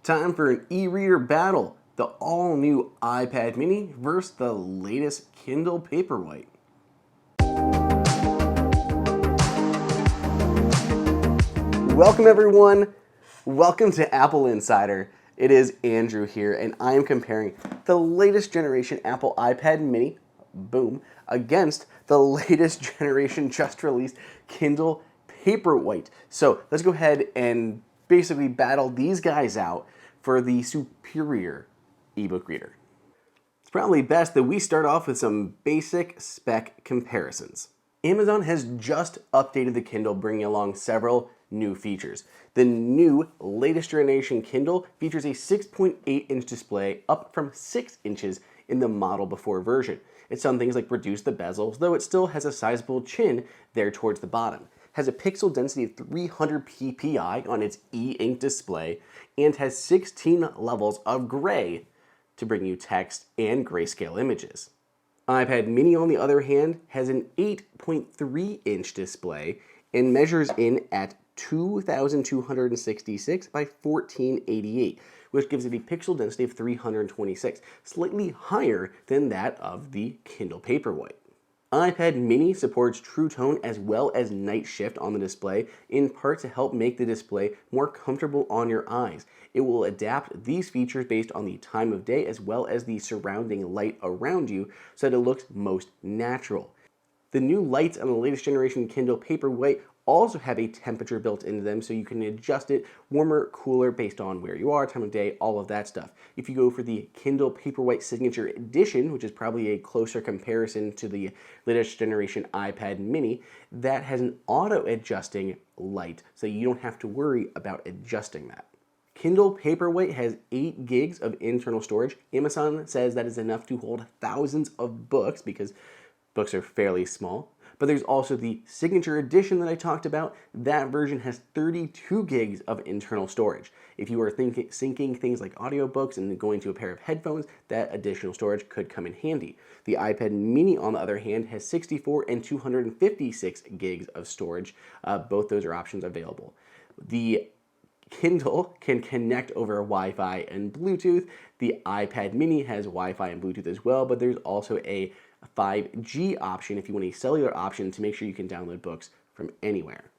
Time for an e-reader battle. The all-new iPad mini versus the latest Kindle Paperwhite. Welcome everyone. Welcome to AppleInsider. It is Andrew here, and I am comparing the latest generation Apple iPad mini, boom, against the latest generation just released Kindle Paperwhite. So let's go ahead and basically battle these guys out for the superior ebook reader. It's probably best that we start off with some basic spec comparisons. Amazon has just updated the Kindle, bringing along several new features. The new latest generation Kindle features a 6.8-inch display, up from 6 inches in the model before version. It's done things like reduce the bezels, though it still has a sizable chin there towards the bottom. Has a pixel density of 300 ppi on its e-ink display, and has 16 levels of gray to bring you text and grayscale images. iPad mini, on the other hand, has an 8.3-inch display and measures in at 2266 by 1488, which gives it a pixel density of 326, slightly higher than that of the Kindle Paperwhite. iPad mini supports True Tone as well as Night Shift on the display, in part to help make the display more comfortable on your eyes. It will adapt these features based on the time of day as well as the surrounding light around you so that it looks most natural. The new lights on the latest generation Kindle Paperwhite also have a temperature built into them, so you can adjust it warmer, cooler based on where you are, time of day, all of that stuff. If you go for the Kindle Paperwhite Signature Edition, which is probably a closer comparison to the latest generation iPad mini, that has an auto-adjusting light, so you don't have to worry about adjusting that. Kindle Paperwhite has 8 gigs of internal storage. Amazon says that is enough to hold thousands of books because books are fairly small. But there's also the Signature Edition that I talked about. That version has 32 gigs of internal storage. If you are syncing things like audiobooks and going to a pair of headphones, that additional storage could come in handy. The iPad mini, on the other hand, has 64 and 256 gigs of storage. Both those are options available. The Kindle can connect over Wi-Fi and Bluetooth. The iPad mini has Wi-Fi and Bluetooth as well, but there's also a 5G option if you want a cellular option to make sure you can download books from anywhere.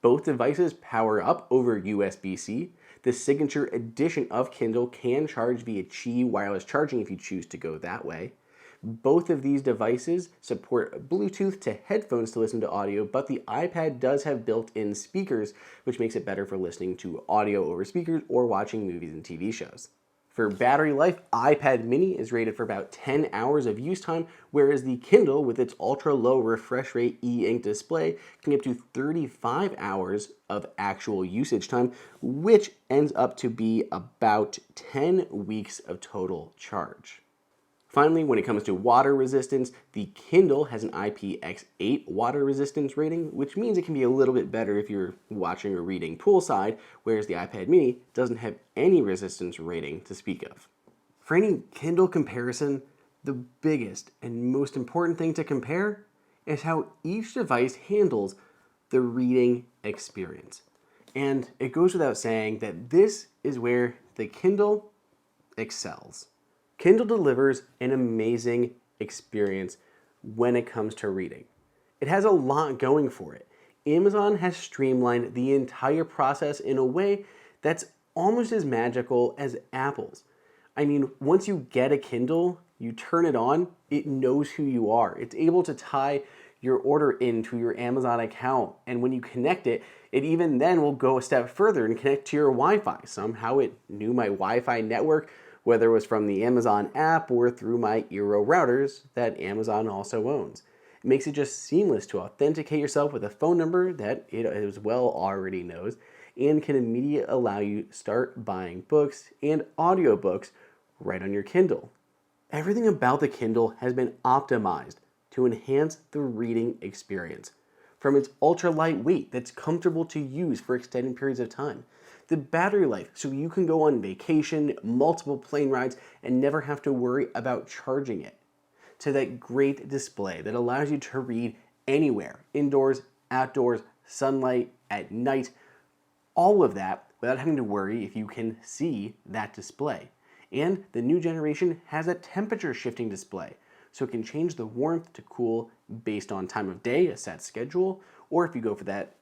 Both devices power up over USB-C. The Signature Edition of Kindle can charge via Qi wireless charging if you choose to go that way. Both of these devices support Bluetooth to headphones to listen to audio, but the iPad does have built-in speakers, which makes it better for listening to audio over speakers or watching movies and TV shows. For battery life, iPad mini is rated for about 10 hours of use time, whereas the Kindle, with its ultra-low refresh rate e-ink display, can get up to 35 hours of actual usage time, which ends up to be about 10 weeks of total charge. Finally, when it comes to water resistance, the Kindle has an IPX8 water resistance rating, which means it can be a little bit better if you're watching or reading poolside, whereas the iPad mini doesn't have any resistance rating to speak of. For any Kindle comparison, the biggest and most important thing to compare is how each device handles the reading experience. And it goes without saying that this is where the Kindle excels. Kindle delivers an amazing experience when it comes to reading. It has a lot going for it. Amazon has streamlined the entire process in a way that's almost as magical as Apple's. I mean, once you get a Kindle, you turn it on, it knows who you are. It's able to tie your order into your Amazon account, and when you connect it, it even then will go a step further and connect to your Wi-Fi. Somehow it knew my Wi-Fi network, whether it was from the Amazon app or through my eReader routers that Amazon also owns. It makes it just seamless to authenticate yourself with a phone number that it as well already knows, and can immediately allow you to start buying books and audiobooks right on your Kindle. Everything about the Kindle has been optimized to enhance the reading experience. From its ultra lightweight that's comfortable to use for extended periods of time, the battery life so you can go on vacation, multiple plane rides, and never have to worry about charging it, to that great display that allows you to read anywhere, indoors, outdoors, sunlight, at night, all of that without having to worry if you can see that display. And the new generation has a temperature shifting display, so it can change the warmth to cool based on time of day, a set schedule, or if you go for that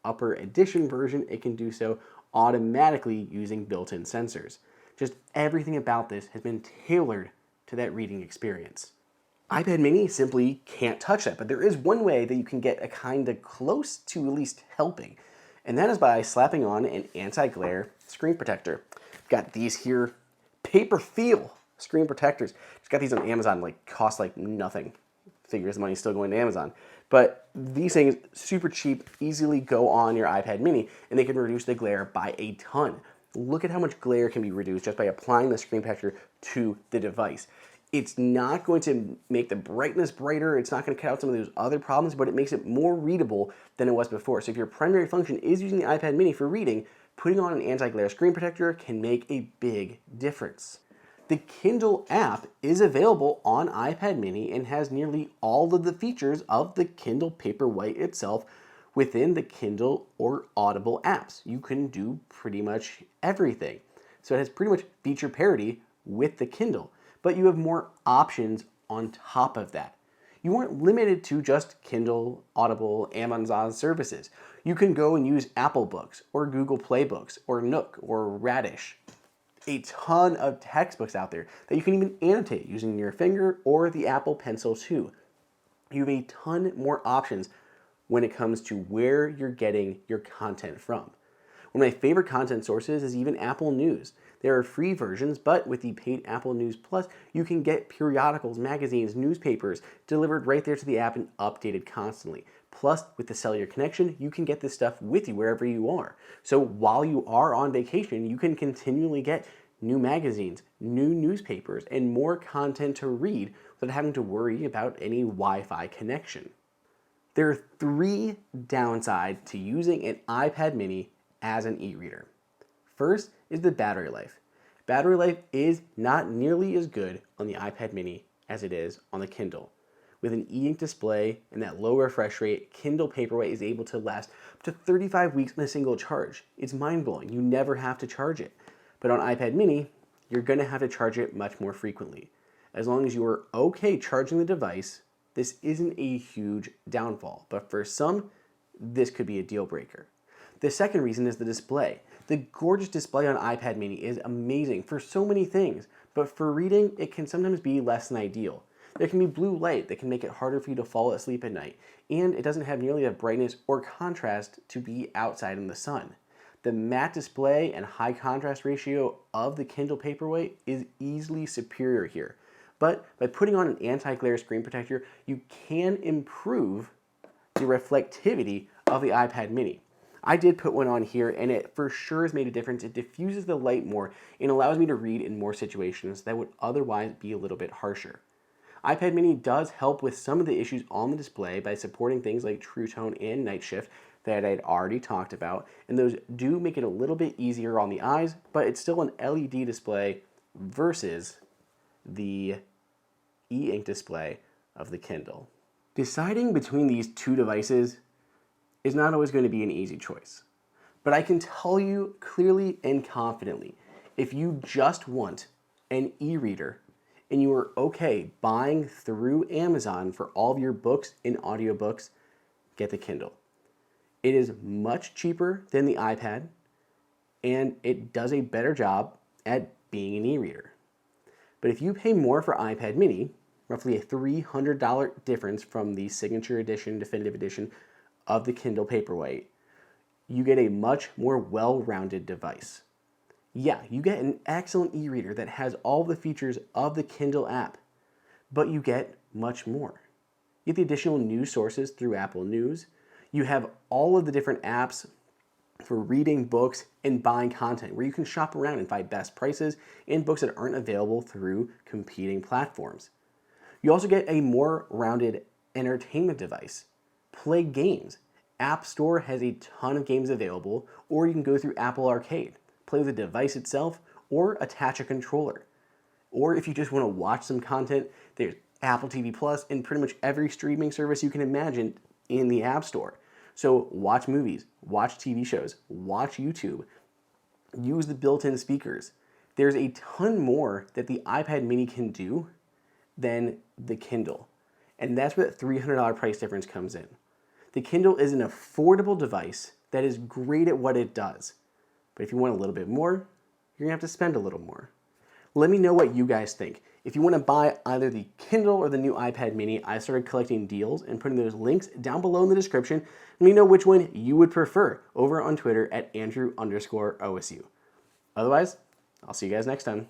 upper edition version, it can do so automatically using built-in sensors. Just everything about this has been tailored to that reading experience. iPad mini simply can't touch that, but there is one way that you can get a kind of close to at least helping, and that is by slapping on an anti-glare screen protector. Got these here, paper feel screen protectors. Just got these on Amazon, like cost like nothing. Figures the money's still going to Amazon. But these things, super cheap, easily go on your iPad mini, and they can reduce the glare by a ton. Look at how much glare can be reduced just by applying the screen protector to the device. It's not going to make the brightness brighter, it's not going to cut out some of those other problems, but it makes it more readable than it was before. So if your primary function is using the iPad mini for reading, putting on an anti-glare screen protector can make a big difference. The Kindle app is available on iPad mini and has nearly all of the features of the Kindle Paperwhite itself within the Kindle or Audible apps. You can do pretty much everything. So it has pretty much feature parity with the Kindle, but you have more options on top of that. You aren't limited to just Kindle, Audible, Amazon services. You can go and use Apple Books or Google Play Books or Nook or Radish. A ton of textbooks out there that you can even annotate using your finger or the Apple Pencil too. You have a ton more options when it comes to where you're getting your content from. One of my favorite content sources is even Apple News. There are free versions, but with the paid Apple News Plus, you can get periodicals, magazines, newspapers delivered right there to the app and updated constantly. Plus, with the cellular connection, you can get this stuff with you wherever you are. So while you are on vacation, you can continually get new magazines, new newspapers, and more content to read without having to worry about any Wi-Fi connection. There are 3 downsides to using an iPad mini as an e-reader. First is the battery life. Battery life is not nearly as good on the iPad mini as it is on the Kindle. With an e-ink display and that low refresh rate, Kindle Paperwhite is able to last up to 35 weeks on a single charge. It's mind-blowing. You never have to charge it. But on iPad mini, you're going to have to charge it much more frequently. As long as you are okay charging the device, this isn't a huge downfall. But for some, this could be a deal breaker. The second reason is the display. The gorgeous display on iPad mini is amazing for so many things, but for reading, it can sometimes be less than ideal. There can be blue light that can make it harder for you to fall asleep at night, and it doesn't have nearly the brightness or contrast to be outside in the sun. The matte display and high contrast ratio of the Kindle Paperwhite is easily superior here. But by putting on an anti-glare screen protector, you can improve the reflectivity of the iPad mini. I did put one on here, and it for sure has made a difference. It diffuses the light more and allows me to read in more situations that would otherwise be a little bit harsher. iPad mini does help with some of the issues on the display by supporting things like True Tone and Night Shift that I'd already talked about, and those do make it a little bit easier on the eyes, but it's still an LED display versus the e-ink display of the Kindle. Deciding between these two devices is not always going to be an easy choice. But I can tell you clearly and confidently, if you just want an e-reader and you are okay buying through Amazon for all of your books and audiobooks, get the Kindle. It is much cheaper than the iPad, and it does a better job at being an e-reader. But if you pay more for iPad mini, roughly a $300 difference from the Signature Edition, Definitive Edition of the Kindle Paperwhite, you get a much more well-rounded device. Yeah, you get an excellent e-reader that has all the features of the Kindle app, but you get much more. You get the additional news sources through Apple News. You have all of the different apps for reading books and buying content where you can shop around and find best prices and books that aren't available through competing platforms. You also get a more rounded entertainment device. Play games. App Store has a ton of games available, or you can go through Apple Arcade, play with the device itself, or attach a controller. Or if you just want to watch some content, there's Apple TV Plus and pretty much every streaming service you can imagine in the App Store. So watch movies, watch TV shows, watch YouTube, use the built-in speakers. There's a ton more that the iPad mini can do than the Kindle. And that's where that $300 price difference comes in. The Kindle is an affordable device that is great at what it does. But if you want a little bit more, you're gonna have to spend a little more. Let me know what you guys think. If you want to buy either the Kindle or the new iPad mini, I started collecting deals and putting those links down below in the description. Let me know which one you would prefer over on Twitter at Andrew_OSU. Otherwise, I'll see you guys next time.